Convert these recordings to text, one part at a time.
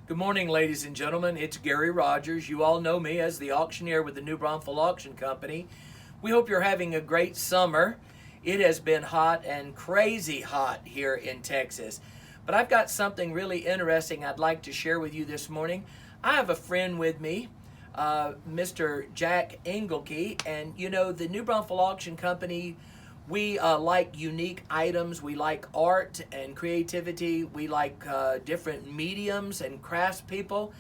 Good morning, ladies and gentlemen. It's Gary Rogers. You all know me as the auctioneer with the New Braunfels Auction Company. We hope you're having a great summer. It has been hot and crazy hot here in Texas. But I've got something really interesting I'd like to share with you this morning. I have a friend with me, Mr. Jack Engelke, and you know, the New Braunfels Auction Company, we like unique items. We like art and creativity. We like different mediums and craftspeople.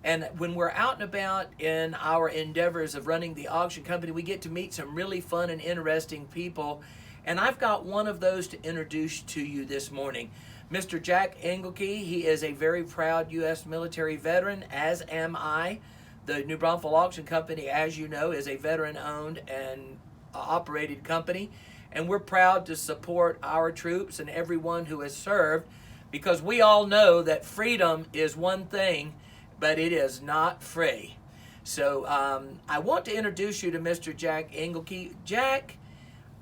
And when we're out and about in our endeavors of running the auction company, we get to meet some really fun and interesting people. And I've got one of those to introduce to you this morning. Mr. Jack Engelke, he is a very proud U.S. military veteran, as am I. The New Braunfels Auction Company, as you know, is a veteran-owned and operated company. And we're proud to support our troops and everyone who has served, because we all know that freedom is one thing, but it is not free. So I want to introduce you to Mr. Jack Engelke. Jack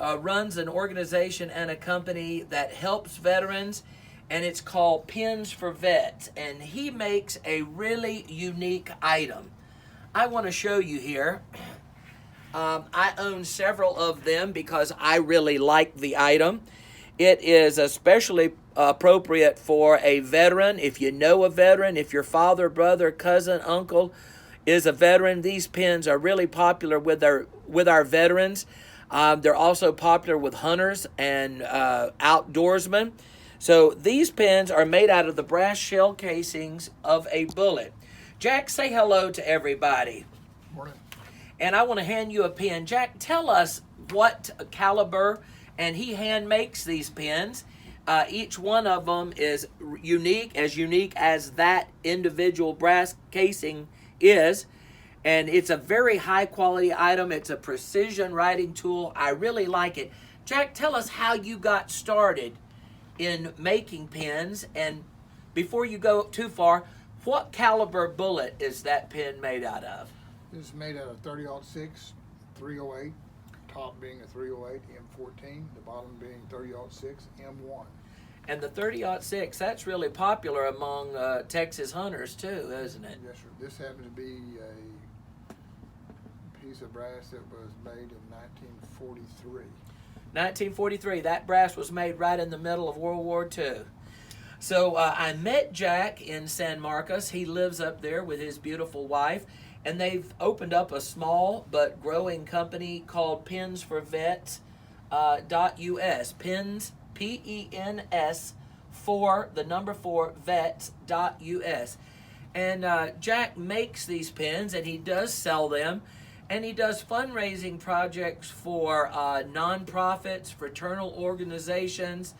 runs an organization and a company that helps veterans, and it's called Pins for Vets. And he makes a really unique item. I want to show you here. I own several of them because I really like the item. It is especially appropriate for a veteran. If you know a veteran, if your father, brother, cousin, uncle is a veteran, these pins are really popular with our veterans. They're also popular with hunters and outdoorsmen. So these pins are made out of the brass shell casings of a bullet. Jack, say hello to everybody. Morning. And I want to hand you a pin. Jack, tell us what caliber, and he hand makes these pins. Each one of them is unique as that individual brass casing is. And it's a very high quality item. It's a precision writing tool. I really like it. Jack, tell us how you got started in making pins. And before you go too far, what caliber bullet is that pin made out of? This is made out of 30-06, 308, top being a 308 M14, the bottom being 30-06 M1. And the 30-06, that's really popular among Texas hunters too, isn't it? Yes, sir. This happens to be a piece of brass that was made in 1943. 1943, that brass was made right in the middle of World War II. So I met Jack in San Marcos. He lives up there with his beautiful wife. And they've opened up a small but growing company called Pins for Vets .us. Pins, P-E-N-S, for the number 4, vets.us. And Jack makes these pins, and he does sell them. And he does fundraising projects for nonprofits, fraternal organizations,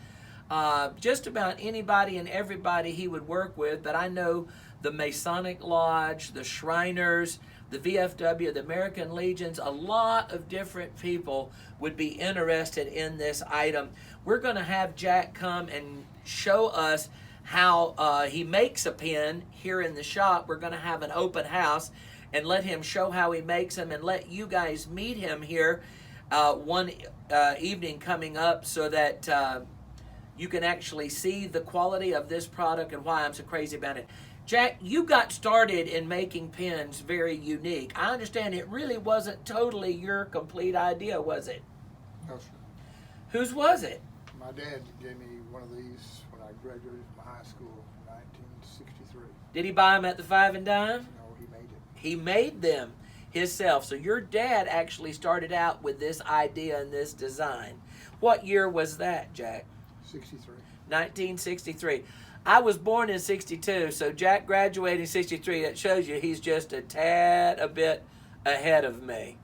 just about anybody and everybody he would work with. But I know the Masonic Lodge, the Shriners, the VFW, the American Legions, a lot of different people would be interested in this item. We're going to have Jack come and show us how he makes a pin here in the shop. We're going to have an open house and let him show how he makes them and let you guys meet him here one evening coming up, so that you can actually see the quality of this product and why I'm so crazy about it. Jack, you got started in making pins very unique. I understand it really wasn't totally your complete idea, was it? No, sir. Whose was it? My dad gave me one of these when I graduated from high school in 1963. Did he buy them at the Five and Dime? No, he made it. He made them himself. So your dad actually started out with this idea and this design. What year was that, Jack? 63. 1963. I was born in 62, so Jack graduated in 63. That shows you he's just a bit ahead of me.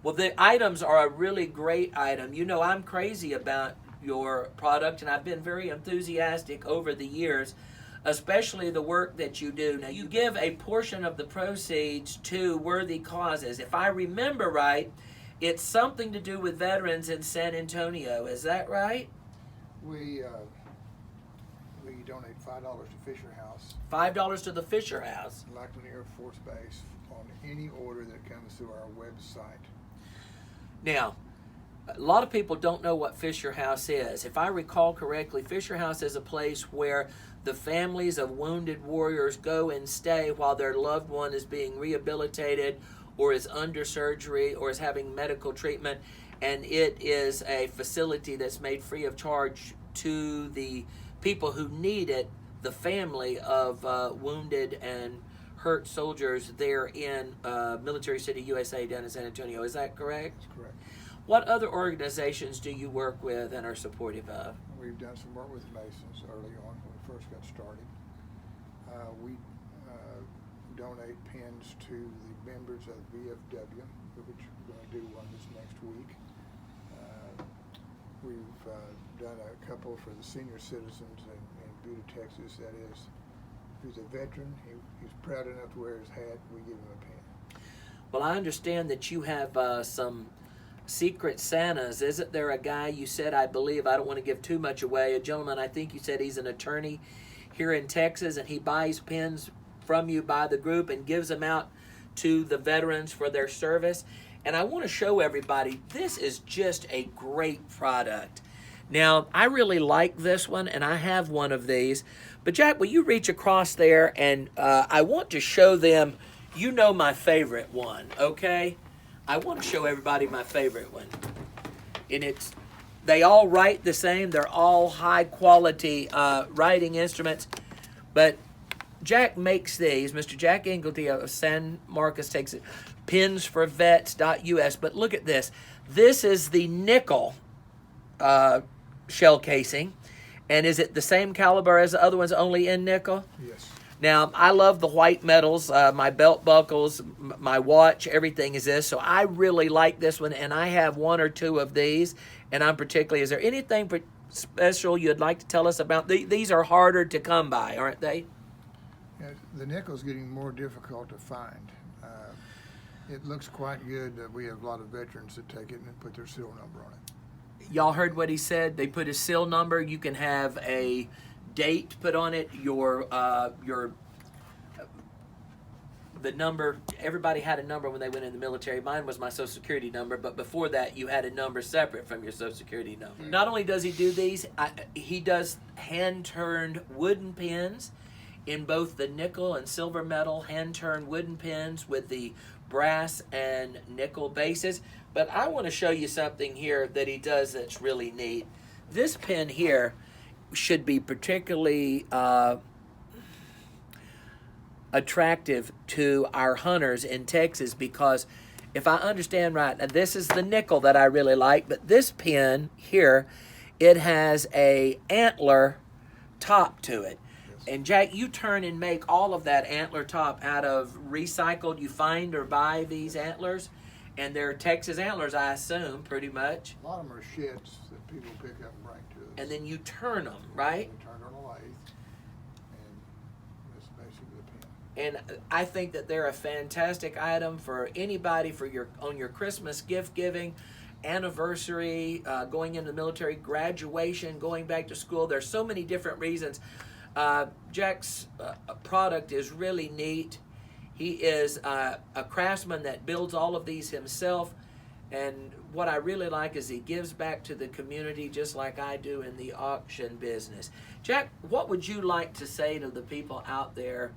Well, the items are a really great item. You know, I'm crazy about your product, and I've been very enthusiastic over the years, especially the work that you do. Now, you give a portion of the proceeds to worthy causes. If I remember right, it's something to do with veterans in San Antonio. Is that right? We donate $5 to Fisher House, $5 to the Fisher House. Lackland Air Force Base, on any order that comes through our website. Now, a lot of people don't know what Fisher House is. If I recall correctly, Fisher House is a place where the families of wounded warriors go and stay while their loved one is being rehabilitated or is under surgery or is having medical treatment. And it is a facility that's made free of charge to the people who need it, the family of wounded and hurt soldiers there in Military City, USA, down in San Antonio. Is that correct? That's correct. What other organizations do you work with and are supportive of? We've done some work with Masons early on when we first got started. We donate pins to the members of VFW, which we're going to do one this next week. We've done a couple for the senior citizens in Buda, Texas. That is, who's a veteran, he's proud enough to wear his hat, we give him a pin. Well, I understand that you have some secret Santas. Isn't there a guy you said, I believe, I don't want to give too much away, a gentleman, I think you said he's an attorney here in Texas, and he buys pins from you by the group and gives them out to the veterans for their service. And I want to show everybody, this is just a great product. Now, I really like this one, and I have one of these. But Jack, will you reach across there, and I want to show them, you know, my favorite one, okay? I want to show everybody my favorite one. And they all write the same. They're all high quality writing instruments. But Jack makes these. Mr. Jack Engelty of San Marcos, Texas. Pinsforvets.us. But look at this. This is the nickel shell casing. And is it the same caliber as the other ones, only in nickel? Yes. Now, I love the white metals, my belt buckles, my watch, everything is this. So I really like this one, and I have one or two of these, and I'm particularly, is there anything special you'd like to tell us about? These are harder to come by, aren't they? Yeah, the nickel's getting more difficult to find. It looks quite good. We have a lot of veterans that take it and put their serial number on it. Y'all heard what he said? They put a seal number. You can have a date put on it, the number. Everybody had a number when they went in the military. Mine was my Social Security number, but before that you had a number separate from your Social Security number. Not only does he do these, he does hand-turned wooden pins in both the nickel and silver metal, hand-turned wooden pins with the brass and nickel bases. But I want to show you something here that he does that's really neat. This pin here should be particularly attractive to our hunters in Texas, because if I understand right, now this is the nickel that I really like, but this pin here, it has a antler top to it. Yes. And Jack, you turn and make all of that antler top out of recycled, you find or buy these antlers, and they're Texas antlers, I assume, pretty much. A lot of them are sheds that people pick up and bring to us. And then you turn them, right? We turn on a lathe, and that's basically the pin. And I think that they're a fantastic item for anybody for on your Christmas gift giving, anniversary, going into the military, graduation, going back to school. There's so many different reasons. Jack's product is really neat. He is a craftsman that builds all of these himself. And what I really like is he gives back to the community just like I do in the auction business. Jack, what would you like to say to the people out there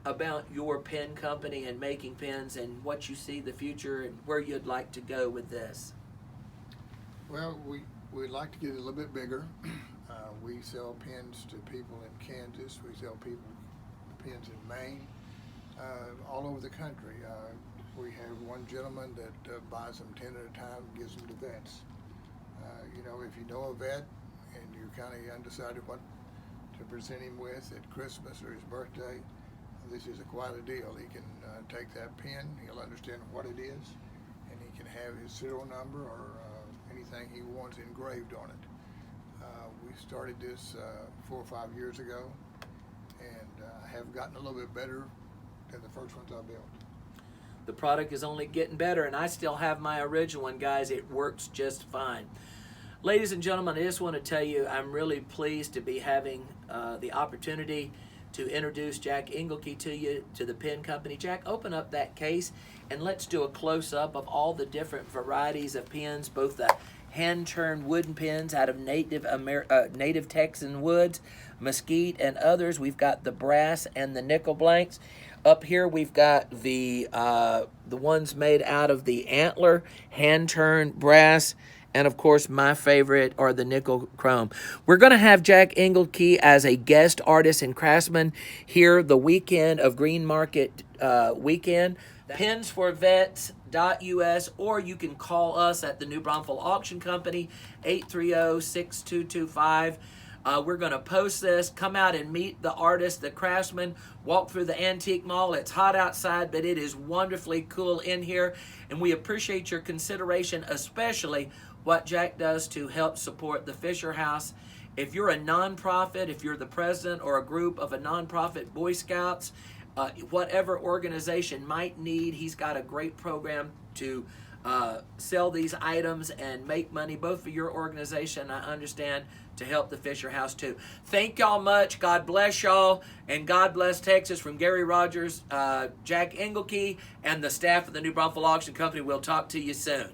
about your pen company and making pens, and what you see the future and where you'd like to go with this? Well, we'd like to get it a little bit bigger. We sell pens to people in Kansas. We sell people pens in Maine, all over the country. We have one gentleman that buys them 10 at a time and gives them to vets. You know, if you know a vet and you're kind of undecided what to present him with at Christmas or his birthday, this is quite a deal. He can take that pen, he'll understand what it is, and he can have his serial number or anything he wants engraved on it. We started this 4 or 5 years ago, and have gotten a little bit better than the first ones I built. The product is only getting better, and I still have my original one, guys. It works just fine. Ladies and gentlemen, I just want to tell you I'm really pleased to be having the opportunity to introduce Jack Engelke to you, to the pen company. Jack, open up that case and let's do a close-up of all the different varieties of pens, both the hand-turned wooden pins out of native Texan woods, mesquite, and others. We've got the brass and the nickel blanks. Up here we've got the ones made out of the antler, hand-turned brass, and of course my favorite are the nickel chrome. We're going to have Jack Engelke as a guest artist and craftsman here the weekend of Green Market weekend. Pinsforvets.us, or you can call us at the New Braunfels Auction Company, 830-6225. We're going to post this. Come out and meet the artist, the craftsman. Walk through the antique mall. It's hot outside, but it is wonderfully cool in here. And we appreciate your consideration, especially what Jack does to help support the Fisher House. If you're a nonprofit, if you're the president or a group of a nonprofit, Boy Scouts, whatever organization might need, he's got a great program to sell these items and make money, both for your organization, I understand, to help the Fisher House too. Thank y'all much. God bless y'all, and God bless Texas from Gary Rogers, Jack Engelke, and the staff of the New Braunfels Auction Company. We'll talk to you soon.